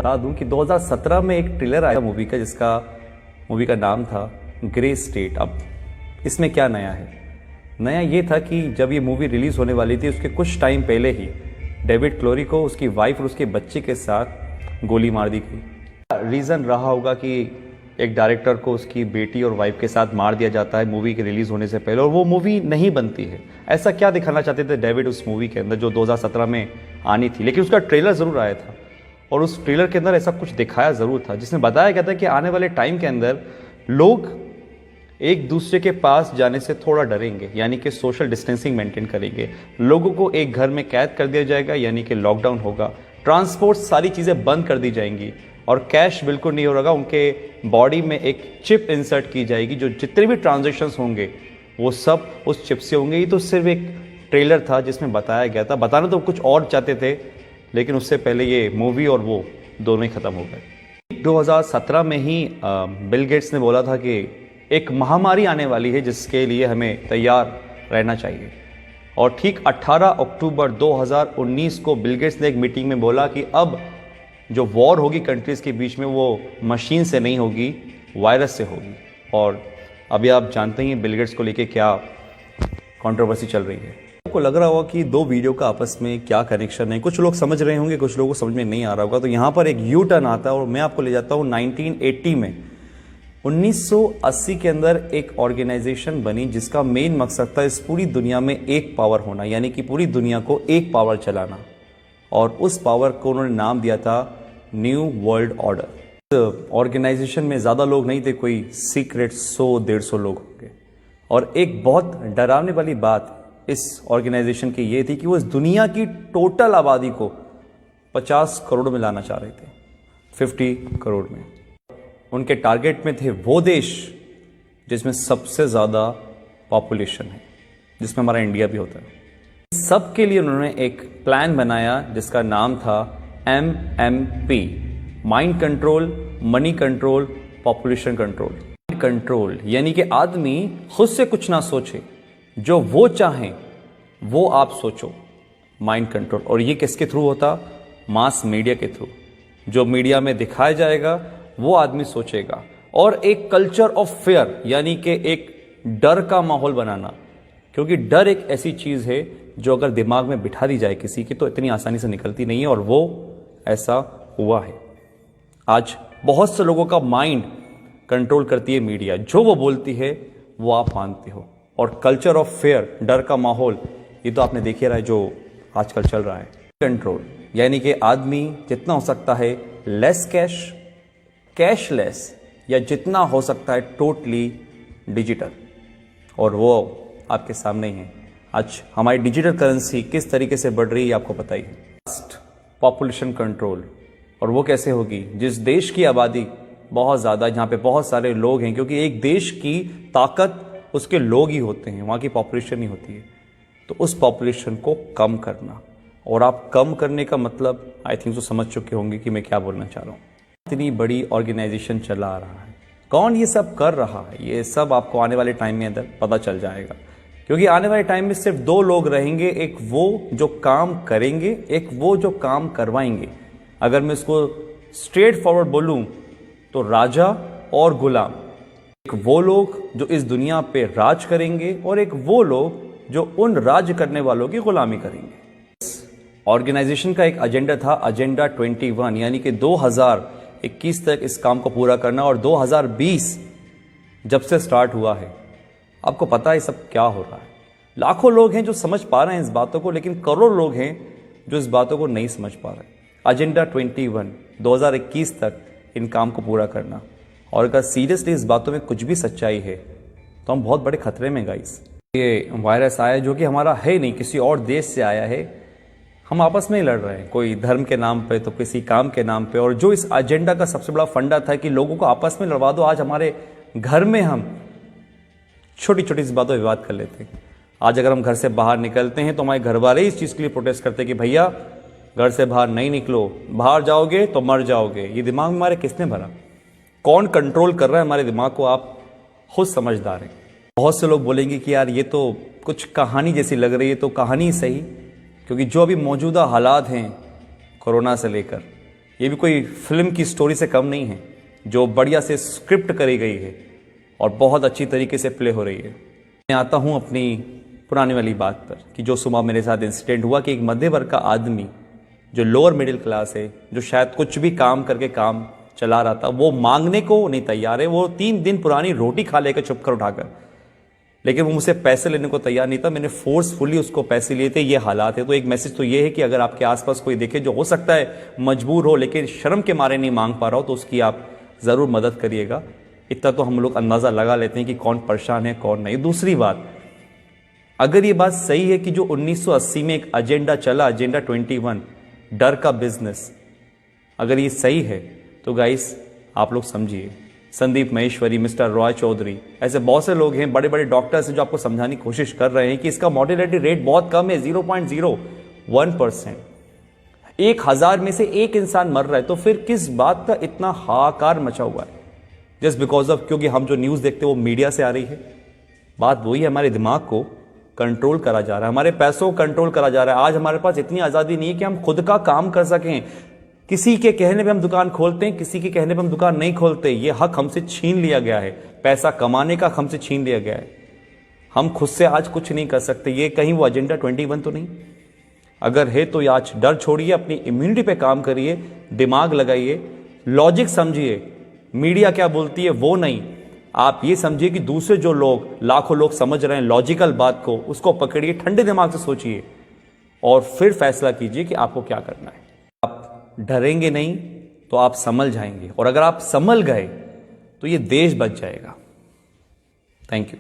बता दूं कि 2017 में एक ट्रेलर आया मूवी का, मूवी का नाम था ग्रे स्टेट। अब इसमें क्या नया है? नया ये था कि जब ये मूवी रिलीज होने वाली थी उसके कुछ टाइम पहले ही डेविड क्लोरी को उसकी वाइफ और उसके बच्चे के साथ गोली मार दी गई। रीज़न रहा होगा कि एक डायरेक्टर को उसकी बेटी और वाइफ के साथ मार दिया जाता है मूवी के रिलीज होने से पहले, और वो मूवी नहीं बनती है। ऐसा क्या दिखाना चाहते थे डेविड उस मूवी के अंदर जो 2017 में आनी थी? लेकिन उसका ट्रेलर ज़रूर आया था और उस ट्रेलर के अंदर ऐसा कुछ दिखाया ज़रूर था जिसमें बताया गया था कि आने वाले टाइम के अंदर लोग एक दूसरे के पास जाने से थोड़ा डरेंगे, यानी कि सोशल डिस्टेंसिंग मेंटेन करेंगे। लोगों को एक घर में कैद कर दिया जाएगा, यानी कि लॉकडाउन होगा। ट्रांसपोर्ट सारी चीज़ें बंद कर दी जाएंगी और कैश बिल्कुल नहीं होगा। उनके बॉडी में एक चिप इंसर्ट की जाएगी, जो जितने भी ट्रांजेक्शन्स होंगे वो सब उस चिप से होंगे। ये तो सिर्फ एक ट्रेलर था जिसमें बताया गया था। बताना तो कुछ और चाहते थे, लेकिन उससे पहले ये मूवी और वो दोनों ही ख़त्म हो गए। 2017 में ही बिल गेट्स ने बोला था कि एक महामारी आने वाली है जिसके लिए हमें तैयार रहना चाहिए। और ठीक 18 अक्टूबर 2019 को बिल गेट्स ने एक मीटिंग में बोला कि अब जो वॉर होगी कंट्रीज़ के बीच में वो मशीन से नहीं होगी, वायरस से होगी। और अभी आप जानते ही बिल गेट्स को लेके क्या कंट्रोवर्सी चल रही है। आपको लग रहा होगा कि दो वीडियो का आपस में क्या कनेक्शन है। कुछ लोग समझ रहे होंगे, कुछ लोगों को समझ में नहीं आ रहा होगा। तो यहाँ पर एक यू टर्न आता है और मैं आपको ले जाता हूँ 1980 में। 1980 के अंदर एक ऑर्गेनाइजेशन बनी जिसका मेन मकसद था इस पूरी दुनिया में एक पावर होना, यानी कि पूरी दुनिया को एक पावर चलाना। और उस पावर को उन्होंने नाम दिया था न्यू वर्ल्ड ऑर्डर। ऑर्गेनाइजेशन में ज़्यादा लोग नहीं थे, कोई सीक्रेट 100-150 लोग होंगे। और एक बहुत डरावने वाली बात इस ऑर्गेनाइजेशन की ये थी कि वो इस दुनिया की टोटल आबादी को 50 करोड़ में लाना चाह रहे थे, 50 करोड़ में। उनके टारगेट में थे वो देश जिसमें सबसे ज़्यादा पॉपुलेशन है, जिसमें हमारा इंडिया भी होता है। सबके लिए उन्होंने एक प्लान बनाया जिसका नाम था MMP, mind control, money control, population control. Control यानी कि आदमी खुद से कुछ ना सोचे, जो वो चाहें वो आप सोचो, माइंड कंट्रोल। और ये किसके थ्रू होता? मास मीडिया के थ्रू। जो मीडिया में दिखाया जाएगा वो आदमी सोचेगा। और एक कल्चर ऑफ फेयर, यानी कि एक डर का माहौल बनाना, क्योंकि डर एक ऐसी चीज़ है जो अगर दिमाग में बिठा दी जाए किसी की तो इतनी आसानी से निकलती नहीं है। और वो ऐसा हुआ है। आज बहुत से लोगों का माइंड कंट्रोल करती है मीडिया, जो वो बोलती है वो आप मानते हो। और कल्चर ऑफ फेयर, डर का माहौल, ये तो आपने देख ही रहा है जो आजकल चल रहा है। कंट्रोल यानी कि आदमी जितना हो सकता है लेस कैश, कैशलेस, या जितना हो सकता है टोटली डिजिटल। और वो आपके सामने ही है। आज हमारी डिजिटल करेंसी किस तरीके से बढ़ रही है आपको पता ही है। पॉपुलेशन कंट्रोल, और वो कैसे होगी? जिस देश की आबादी बहुत ज़्यादा, जहाँ पे बहुत सारे लोग हैं, क्योंकि एक देश की ताकत उसके लोग ही होते हैं, वहाँ की पॉपुलेशन नहीं होती है। तो उस पॉपुलेशन को कम करना, और आप कम करने का मतलब आई थिंक तो समझ चुके होंगे कि मैं क्या बोलना चाह रहा हूँ। इतनी बड़ी ऑर्गेनाइजेशन चला रहा है, कौन ये सब कर रहा है, ये सब आपको आने वाले टाइम में अंदर पता चल जाएगा। क्योंकि आने वाले टाइम में सिर्फ दो लोग रहेंगे, एक वो जो काम करेंगे, एक वो जो काम करवाएंगे। अगर मैं इसको स्ट्रेट फॉरवर्ड बोलूं तो राजा और गुलाम। एक वो लोग जो इस दुनिया पे राज करेंगे और एक वो लोग जो उन राज करने वालों की गुलामी करेंगे। ऑर्गेनाइजेशन का एक एजेंडा था, एजेंडा 21, यानी कि 2021 तक इस काम को पूरा करना। और 2020 जब से स्टार्ट हुआ है, आपको पता है सब क्या हो रहा है। लाखों लोग हैं जो समझ पा रहे हैं इस बातों को, लेकिन करोड़ लोग हैं जो इस बातों को नहीं समझ पा रहे। एजेंडा 21, 2021 तक इन काम को पूरा करना। और अगर सीरियसली इस बातों में कुछ भी सच्चाई है तो हम बहुत बड़े खतरे में गाइस। ये वायरस आया जो कि हमारा है नहीं, किसी और देश से आया है। हम आपस में ही लड़ रहे हैं, कोई धर्म के नाम पे तो किसी काम के नाम पे। और जो इस एजेंडा का सबसे बड़ा फंडा था कि लोगों को आपस में लड़वा दो, आज हमारे घर में हम छोटी छोटी सी बातों पर विवाद कर लेते हैं। आज अगर हम घर से बाहर निकलते हैं तो हमारे घर वाले इस चीज़ के लिए प्रोटेस्ट करते हैं कि भैया घर से बाहर नहीं निकलो, बाहर जाओगे तो मर जाओगे। ये दिमाग में हमारे किसने भरा? कौन कंट्रोल कर रहा है हमारे दिमाग को? आप खुद समझदार हैं। बहुत से लोग बोलेंगे कि यार ये तो कुछ कहानी जैसी लग रही है। तो कहानी सही, क्योंकि जो अभी मौजूदा हालात हैं कोरोना से लेकर, ये भी कोई फिल्म की स्टोरी से कम नहीं है, जो बढ़िया से स्क्रिप्ट करी गई है और बहुत अच्छी तरीके से प्ले हो रही है। मैं आता हूँ अपनी पुरानी वाली बात पर कि जो सुबह मेरे साथ इंसिडेंट हुआ कि एक मध्य वर्ग का आदमी जो लोअर मिडिल क्लास है, जो शायद कुछ भी काम करके काम चला रहा था, वो मांगने को नहीं तैयार है। वो 3 दिन पुरानी रोटी खा लेकर चुप कर उठाकर, लेकिन वो मुझसे पैसे लेने को तैयार नहीं था। मैंने फोर्सफुली उसको पैसे लिए थे। ये हालात है। तो एक मैसेज तो ये है कि अगर आपके आसपास कोई देखे जो हो सकता है मजबूर हो लेकिन शर्म के मारे नहीं मांग पा रहा हो, तो उसकी आप ज़रूर मदद करिएगा। इतना तो हम लोग अंदाज़ा लगा लेते हैं कि कौन परेशान है कौन नहीं। दूसरी बात, अगर ये बात सही है कि जो 1980 में एक एजेंडा चला, एजेंडा 21, डर का बिजनेस, अगर ये सही है तो गाइस आप लोग समझिए, संदीप महेश्वरी, मिस्टर रॉय चौधरी, ऐसे बहुत से लोग हैं, बड़े बड़े डॉक्टर्स हैं जो आपको समझाने की कोशिश कर रहे हैं कि इसका मॉर्टेलिटी रेट बहुत कम है, 0.01%। 1000 में से एक इंसान मर रहा है, तो फिर किस बात का इतना हाहाकार मचा हुआ है? जस्ट बिकॉज ऑफ, क्योंकि हम जो न्यूज़ देखते हैं वो मीडिया से आ रही है। बात वही है, हमारे दिमाग को कंट्रोल करा जा रहा है, हमारे पैसों को कंट्रोल करा जा रहा है। आज हमारे पास इतनी आज़ादी नहीं है कि हम खुद का काम कर सकें। किसी के कहने पे हम दुकान खोलते हैं, किसी के कहने पे हम दुकान नहीं खोलते। ये हक हमसे छीन लिया गया है, पैसा कमाने का हमसे छीन लिया गया है। हम खुद से आज कुछ नहीं कर सकते। ये कहीं वो एजेंडा 21 तो नहीं? अगर है तो आज डर छोड़िए, अपनी इम्यूनिटी पे काम करिए, दिमाग लगाइए, लॉजिक समझिए। मीडिया क्या बोलती है वो नहीं, आप ये समझिए कि दूसरे जो लोग, लाखों लोग समझ रहे हैं लॉजिकल बात को, उसको पकड़िए, ठंडे दिमाग से सोचिए और फिर फैसला कीजिए कि आपको क्या करना है। आप डरेंगे नहीं तो आप संभल जाएंगे, और अगर आप संभल गए तो ये देश बच जाएगा। Thank you.